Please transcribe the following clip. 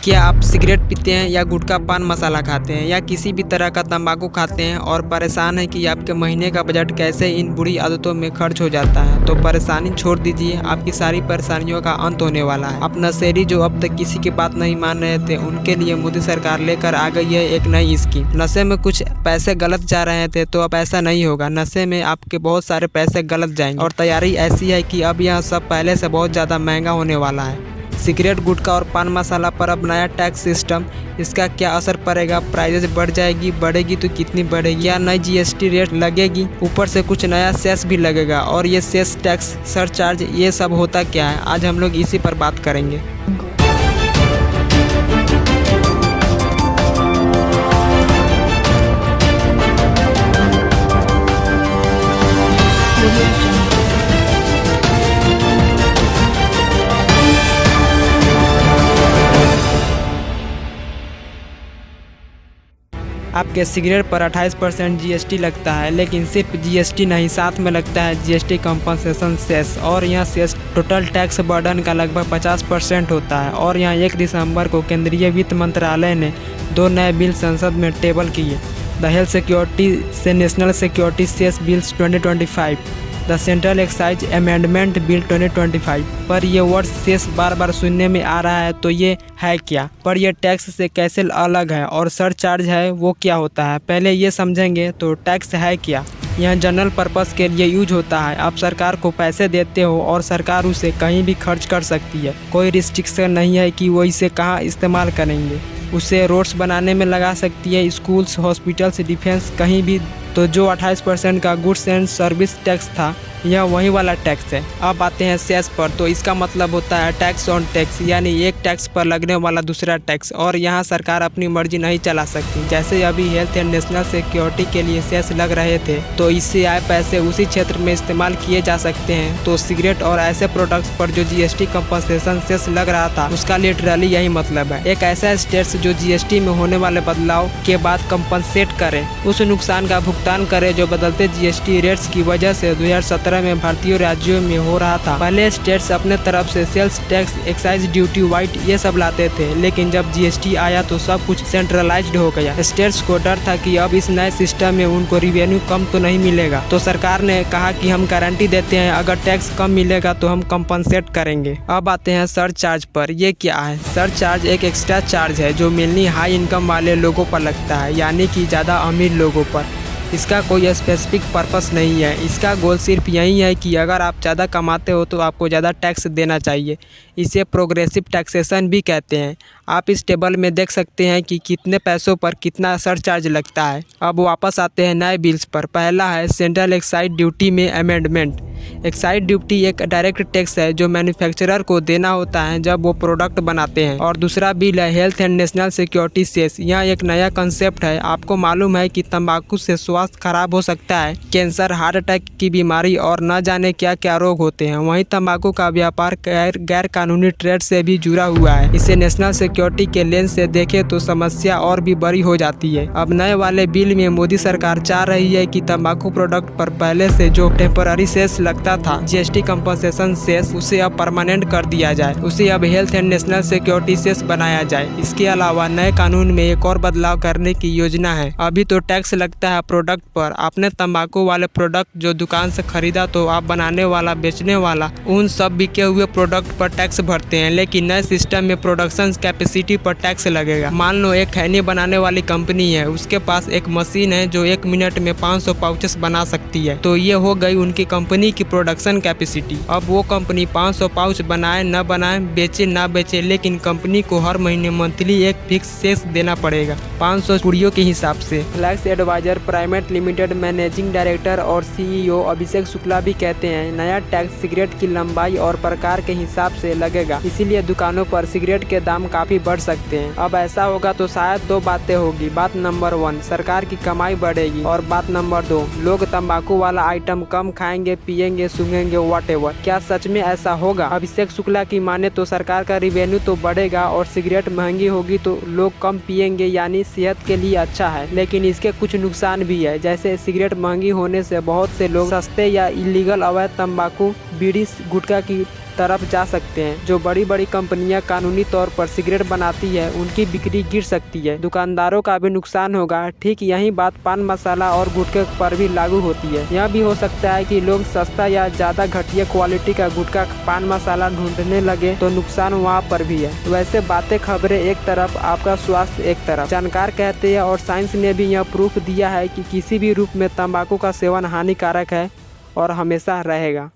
क्या आप सिगरेट पीते हैं या गुटखा पान मसाला खाते हैं या किसी भी तरह का तंबाकू खाते हैं और परेशान हैं कि आपके महीने का बजट कैसे इन बुरी आदतों में खर्च हो जाता है? तो परेशानी छोड़ दीजिए, आपकी सारी परेशानियों का अंत होने वाला है। अब नशेड़ी जो अब तक किसी की बात नहीं मान रहे थे, उनके लिए मोदी सरकार लेकर आ गई है एक नई स्कीम। नशे में कुछ पैसे गलत जा रहे थे तो अब ऐसा नहीं होगा। नशे में आपके बहुत सारे पैसे गलत जाएंगे और तैयारी ऐसी है कि अब यह सब पहले से बहुत ज़्यादा महंगा होने वाला है। सिगरेट, गुटखा और पान मसाला पर अब नया टैक्स सिस्टम, इसका क्या असर पड़ेगा? प्राइसेस बढ़ जाएगी, बढ़ेगी तो कितनी बढ़ेगी? या नई जीएसटी रेट लगेगी? ऊपर से कुछ नया सेस भी लगेगा और ये सेस, टैक्स, सरचार्ज, ये सब होता क्या है? आज हम लोग इसी पर बात करेंगे। आपके सिगरेट पर 28% जीएसटी लगता है, लेकिन सिर्फ जीएसटी नहीं, साथ में लगता है जीएसटी कंपनसेशन सेस। और यह सेस टोटल टैक्स बर्डन का लगभग 50% होता है। और यहाँ 1 दिसंबर को केंद्रीय वित्त मंत्रालय ने 2 नए बिल संसद में टेबल किए, द हेल्थ सिक्योरिटी से national security cess bills 2025, the central excise amendment bill 2025। पर यह वर्ड सेस बार बार सुनने में आ रहा है, तो ये है क्या? पर यह टैक्स से कैसे अलग है और सरचार्ज है वो क्या होता है, पहले ये समझेंगे। तो टैक्स है क्या? यह जनरल पर्पस के लिए यूज होता है। आप सरकार को पैसे देते हो और सरकार उसे कहीं भी खर्च कर सकती है। कोई रिस्ट्रिक्शन नहीं है कि वो इसे कहाँ इस्तेमाल करेंगे। उसे रोड्स बनाने में लगा सकती है, स्कूल्स, हॉस्पिटल्स, डिफेंस, कहीं भी। तो जो 28% का गुड्स एंड सर्विस टैक्स था, यह वही वाला टैक्स है। अब आते हैं सेस पर। तो इसका मतलब होता है टैक्स ऑन टैक्स, यानी एक टैक्स पर लगने वाला दूसरा टैक्स। और यहाँ सरकार अपनी मर्जी नहीं चला सकती। जैसे अभी हेल्थ एंड नेशनल सिक्योरिटी के लिए सेस लग रहे थे, तो इससे आए पैसे उसी क्षेत्र में इस्तेमाल किए जा सकते हैं। तो सिगरेट और ऐसे प्रोडक्ट्स पर जो जीएसटी कंपनसेशन सेस लग रहा था, उसका लिटरली यही मतलब है। एक ऐसा स्टेट जो जीएसटी में होने वाले बदलाव के बाद कंपनसेट करे, उस नुकसान का भुगतान करे जो बदलते जीएसटी रेट्स की वजह से 2017 में भारतीय राज्यों में हो रहा था। पहले स्टेट्स अपने तरफ से सेल्स टैक्स, एक्साइज ड्यूटी, वाइट ये सब लाते थे, लेकिन जब जीएसटी आया तो सब कुछ सेंट्रलाइज्ड हो गया। स्टेट्स को डर था कि अब इस नए सिस्टम में उनको रिवेन्यू कम तो नहीं मिलेगा, तो सरकार ने कहा कि हम गारंटी देते हैं अगर टैक्स कम मिलेगा तो हम कंपनसेट करेंगे। अब आते हैं सरचार्ज पर। ये क्या है? सरचार्ज एक एक्स्ट्रा चार्ज है जो मेनली हाई इनकम वाले लोगों पर लगता है, यानी कि ज़्यादा अमीर लोगों पर। इसका कोई स्पेसिफिक पर्पस नहीं है। इसका गोल सिर्फ यही है कि अगर आप ज़्यादा कमाते हो तो आपको ज़्यादा टैक्स देना चाहिए। इसे प्रोग्रेसिव टैक्सेशन भी कहते हैं। आप इस टेबल में देख सकते हैं कि कितने पैसों पर कितना सरचार्ज लगता है। अब वापस आते हैं नए बिल्स पर। पहला है सेंट्रल एक्साइज ड्यूटी में अमेंडमेंट। एक्साइज ड्यूटी एक डायरेक्ट टैक्स है जो मैन्युफैक्चरर को देना होता है जब वो प्रोडक्ट बनाते हैं। और दूसरा बिल है health and national security cess. यह एक नया कंसेप्ट है। आपको मालूम है कि तंबाकू से स्वास्थ्य खराब हो सकता है, कैंसर, हार्ट अटैक की बीमारी और न जाने क्या क्या रोग होते हैं। वहीं तंबाकू का व्यापार गैर कानूनी ट्रेड से भी जुड़ा हुआ है। इसे नेशनल सिक्योरिटी के लेंस से देखें तो समस्या और भी बड़ी हो जाती है। अब नए वाले बिल में मोदी सरकार चाह रही है कि तंबाकू प्रोडक्ट पर पहले से जो टेम्पररी सेस लगता था, जीएसटी कंपनसेशन सेस, उसे अब परमानेंट कर दिया जाए। उसे अब health and national security cess बनाया जाए। इसके अलावा नए कानून में एक और बदलाव करने की योजना है। अभी तो टैक्स लगता है प्रोडक्ट पर। आपने तंबाकू वाले प्रोडक्ट जो दुकान से खरीदा तो आप बनाने वाला, बेचने वाला, उन सब बिके हुए प्रोडक्ट पर टैक्स भरते हैं। लेकिन नए सिस्टम में प्रोडक्शन कैपेसिटी पर टैक्स लगेगा। मान लो एक खैनी बनाने वाली कंपनी है, उसके पास एक मशीन है जो 1 मिनट में 500 पाउचेस बना सकती है। तो ये हो गई उनकी कंपनी की प्रोडक्शन कैपेसिटी। अब वो कंपनी 500 पाउच बनाए न बनाए, बेचे ना बेचे, लेकिन कंपनी को हर महीने मंथली एक फिक्स सेस देना पड़ेगा 500 पुड़ियों के हिसाब से। Flex advisor private limited managing director और सीईओ अभिषेक शुक्ला भी कहते हैं नया टैक्स सिगरेट की लंबाई और प्रकार के हिसाब से लगेगा, इसीलिए दुकानों पर सिगरेट के दाम काफी बढ़ सकते हैं। अब ऐसा होगा तो शायद 2 बातें होगी। बात नंबर 1, सरकार की कमाई बढ़ेगी, और बात नंबर 2, लोग तंबाकू वाला आइटम कम खाएंगे, पिएंगे, सूंघेंगे, व्हाटएवर। क्या सच में ऐसा होगा? अभिषेक शुक्ला की माने तो सरकार का रिवेन्यू तो बढ़ेगा और सिगरेट महंगी होगी तो लोग कम पिएंगे, यानी सेहत के लिए अच्छा है। लेकिन इसके कुछ नुकसान भी है, जैसे सिगरेट महंगी होने से बहुत से लोग सस्ते या इलीगल अवैध तंबाकू, बीड़ी, गुटखा की तरफ जा सकते हैं। जो बड़ी बड़ी कंपनियां कानूनी तौर पर सिगरेट बनाती है उनकी बिक्री गिर सकती है, दुकानदारों का भी नुकसान होगा। ठीक यही बात पान मसाला और गुटखे पर भी लागू होती है। यह भी हो सकता है कि लोग सस्ता या ज़्यादा घटिया क्वालिटी का गुटखा पान मसाला ढूंढने लगे तो नुकसान वहाँ पर भी है। वैसे बातें खबरें एक तरफ, आपका स्वास्थ्य एक तरफ, जानकार कहते हैं। और साइंस ने भी यह प्रूफ दिया है कि किसी भी रूप में तंबाकू का सेवन हानिकारक है और हमेशा रहेगा।